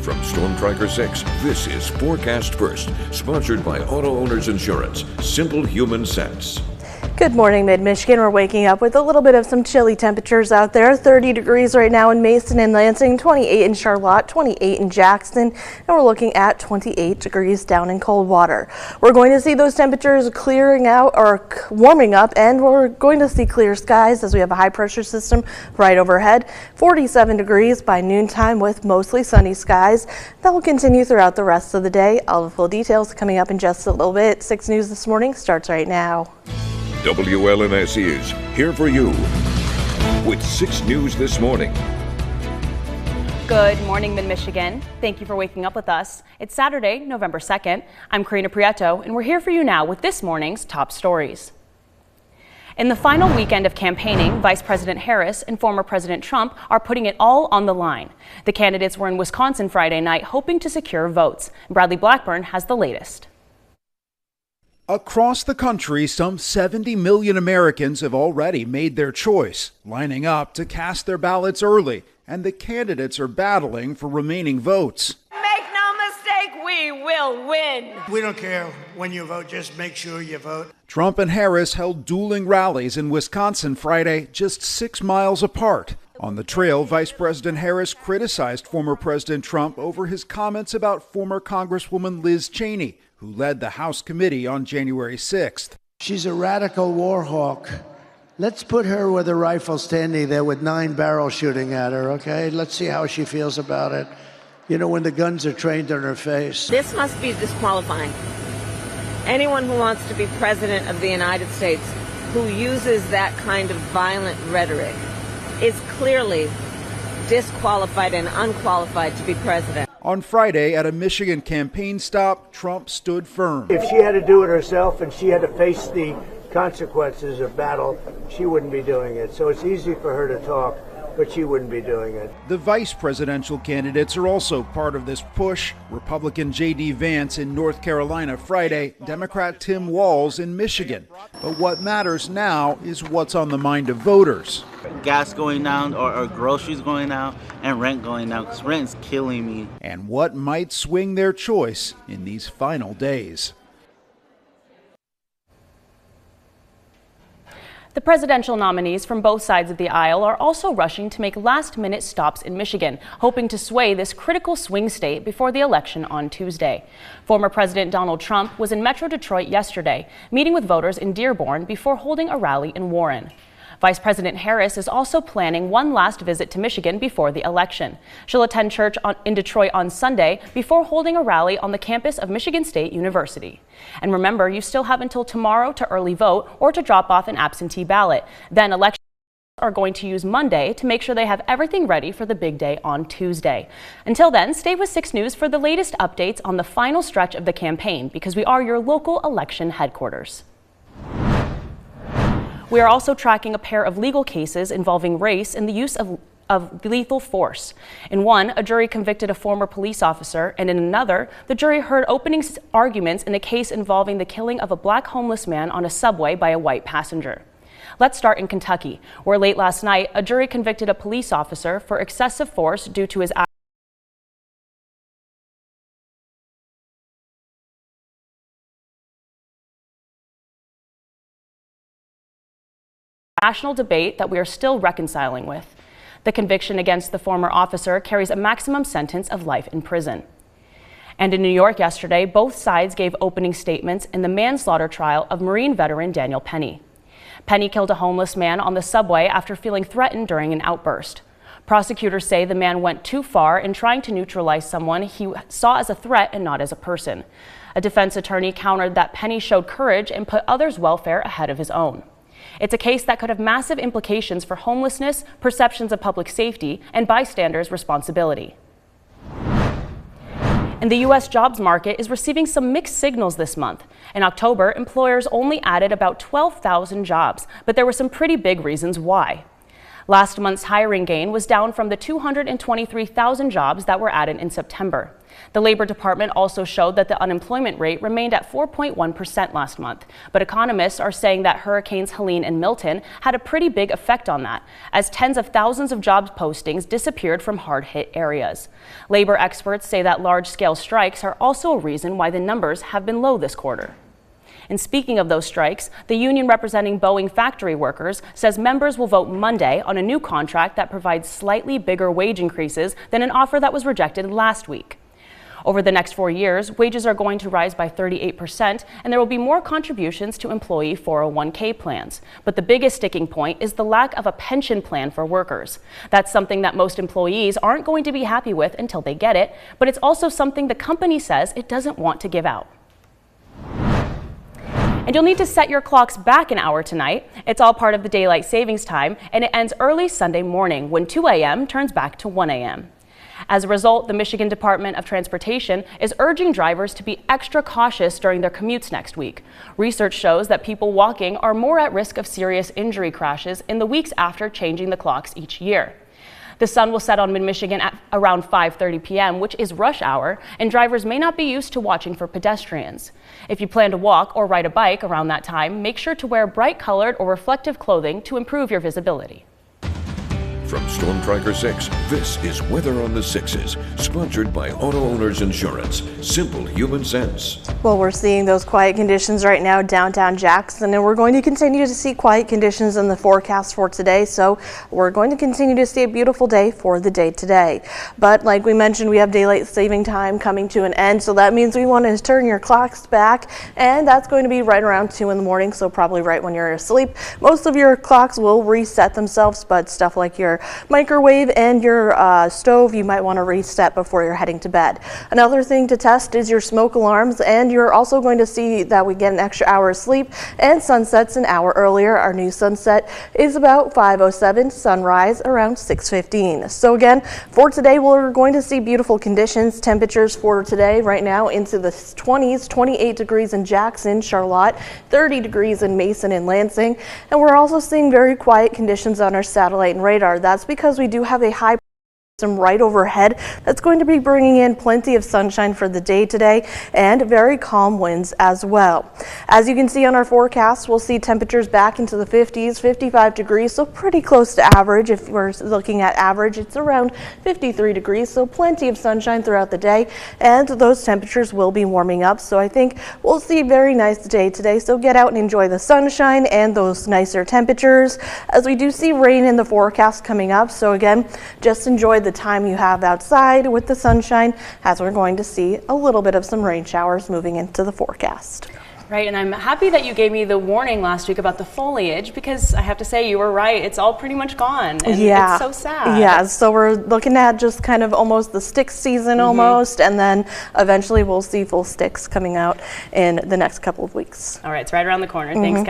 From Storm Tracker 6, this is Forecast First, sponsored by Auto Owners Insurance. Simple human sense. Good morning, Mid-Michigan. We're waking up with a little bit of some chilly temperatures out there. 30 degrees right now in Mason and Lansing, 28 in Charlotte, 28 in Jackson, and we're looking at 28 degrees down in Coldwater. We're going to see those temperatures clearing out or warming up, and we're going to see clear skies as we have a high pressure system right overhead. 47 degrees by noontime with mostly sunny skies. That will continue throughout the rest of the day. All the full details coming up in just a little bit. 6 News This Morning starts right now. WLNS is here for you with 6 News This Morning. Good morning, Mid-Michigan. Thank you for waking up with us. It's Saturday, November 2nd. I'm Karina Prieto, and we're here for you now with this morning's top stories. In the final weekend of campaigning, Vice President Harris and former President Trump are putting it all on the line. The candidates were in Wisconsin Friday night hoping to secure votes. Bradley Blackburn has the latest. Across the country, some 70 million Americans have already made their choice, lining up to cast their ballots early, and the candidates are battling for remaining votes. Make no mistake, we will win. We don't care when you vote, just make sure you vote. Trump and Harris held dueling rallies in Wisconsin Friday, just 6 miles apart. On the trail, Vice President Harris criticized former President Trump over his comments about former Congresswoman Liz Cheney, who led the House committee on January 6th. She's a radical war hawk. Let's put her with a rifle standing there with 9 barrels shooting at her, okay? Let's see how she feels about it. You know, when the guns are trained on her face. This must be disqualifying. Anyone who wants to be president of the United States who uses that kind of violent rhetoric is clearly disqualified and unqualified to be president. On Friday, at a Michigan campaign stop, Trump stood firm. If she had to do it herself and she had to face the consequences of battle, she wouldn't be doing it. So it's easy for her to talk, but she wouldn't be doing it. The vice presidential candidates are also part of this push. Republican J.D. Vance in North Carolina Friday, Democrat Tim Walz in Michigan. But what matters now is what's on the mind of voters. Gas going down or groceries going down and rent going down, because rent's killing me. And what might swing their choice in these final days. The presidential nominees from both sides of the aisle are also rushing to make last-minute stops in Michigan, hoping to sway this critical swing state before the election on Tuesday. Former President Donald Trump was in Metro Detroit yesterday, meeting with voters in Dearborn before holding a rally in Warren. Vice President Harris is also planning one last visit to Michigan before the election. She'll attend church in Detroit on Sunday before holding a rally on the campus of Michigan State University. And remember, you still have until tomorrow to early vote or to drop off an absentee ballot. Then elections are going to use Monday to make sure they have everything ready for the big day on Tuesday. Until then, stay with 6 News for the latest updates on the final stretch of the campaign, because we are your local election headquarters. We are also tracking a pair of legal cases involving race and the use of lethal force. In one, a jury convicted a former police officer, and in another, the jury heard opening arguments in a case involving the killing of a black homeless man on a subway by a white passenger. Let's start in Kentucky, where late last night, a jury convicted a police officer for excessive force due to his national debate that we are still reconciling with. The conviction against the former officer carries a maximum sentence of life in prison. And in New York yesterday, both sides gave opening statements in the manslaughter trial of Marine veteran Daniel Penny. Penny killed a homeless man on the subway after feeling threatened during an outburst. Prosecutors say the man went too far in trying to neutralize someone he saw as a threat and not as a person. A defense attorney countered that Penny showed courage and put others' welfare ahead of his own. It's a case that could have massive implications for homelessness, perceptions of public safety, and bystanders' responsibility. And the U.S. jobs market is receiving some mixed signals this month. In October, employers only added about 12,000 jobs, but there were some pretty big reasons why. Last month's hiring gain was down from the 223,000 jobs that were added in September. The Labor Department also showed that the unemployment rate remained at 4.1% last month, but economists are saying that Hurricanes Helene and Milton had a pretty big effect on that, as tens of thousands of job postings disappeared from hard-hit areas. Labor experts say that large-scale strikes are also a reason why the numbers have been low this quarter. And speaking of those strikes, the union representing Boeing factory workers says members will vote Monday on a new contract that provides slightly bigger wage increases than an offer that was rejected last week. Over the next 4 years, wages are going to rise by 38%, and there will be more contributions to employee 401k plans. But the biggest sticking point is the lack of a pension plan for workers. That's something that most employees aren't going to be happy with until they get it, but it's also something the company says it doesn't want to give out. And you'll need to set your clocks back an hour tonight. It's all part of the daylight savings time, and it ends early Sunday morning when 2 a.m. turns back to 1 a.m. As a result, the Michigan Department of Transportation is urging drivers to be extra cautious during their commutes next week. Research shows that people walking are more at risk of serious injury crashes in the weeks after changing the clocks each year. The sun will set on mid-Michigan at around 5:30 p.m., which is rush hour, and drivers may not be used to watching for pedestrians. If you plan to walk or ride a bike around that time, make sure to wear bright-colored or reflective clothing to improve your visibility. From Storm Tracker 6, this is Weather on the Sixes, sponsored by Auto Owners Insurance. Simple human sense. Well, we're seeing those quiet conditions right now downtown Jackson, and we're going to continue to see quiet conditions in the forecast for today. So we're going to continue to see a beautiful day for the day today. But like we mentioned, we have daylight saving time coming to an end. So that means we want to turn your clocks back, and that's going to be right around 2 in the morning. So probably right when you're asleep. Most of your clocks will reset themselves, but stuff like your microwave and your stove, you might want to reset before you're heading to bed. Another thing to test is your smoke alarms, and you're also going to see that we get an extra hour of sleep, and sunsets an hour earlier. Our new sunset is about 5:07, sunrise around 6:15. So again, for today, we're going to see beautiful conditions. Temperatures for today right now into the 20s, 28 degrees in Jackson, Charlotte, 30 degrees in Mason and Lansing, and we're also seeing very quiet conditions on our satellite and radar. That's because we do have a high right overhead that's going to be bringing in plenty of sunshine for the day today and very calm winds as well. As you can see on our forecast, we'll see temperatures back into the 50s, 55 degrees, so pretty close to average. If we're looking at average, it's around 53 degrees, so plenty of sunshine throughout the day, and those temperatures will be warming up. So I think we'll see a very nice day today, so get out and enjoy the sunshine and those nicer temperatures, as we do see rain in the forecast coming up. So again, just enjoy the time you have outside with the sunshine, as we're going to see a little bit of some rain showers moving into the forecast. Right, and I'm happy that you gave me the warning last week about the foliage, because I have to say you were right, it's all pretty much gone, and yeah, it's so sad. Yeah, so we're looking at just kind of almost the stick season almost, and then eventually we'll see full sticks coming out in the next couple of weeks. All right, it's right around the corner. Thanks, Kelly.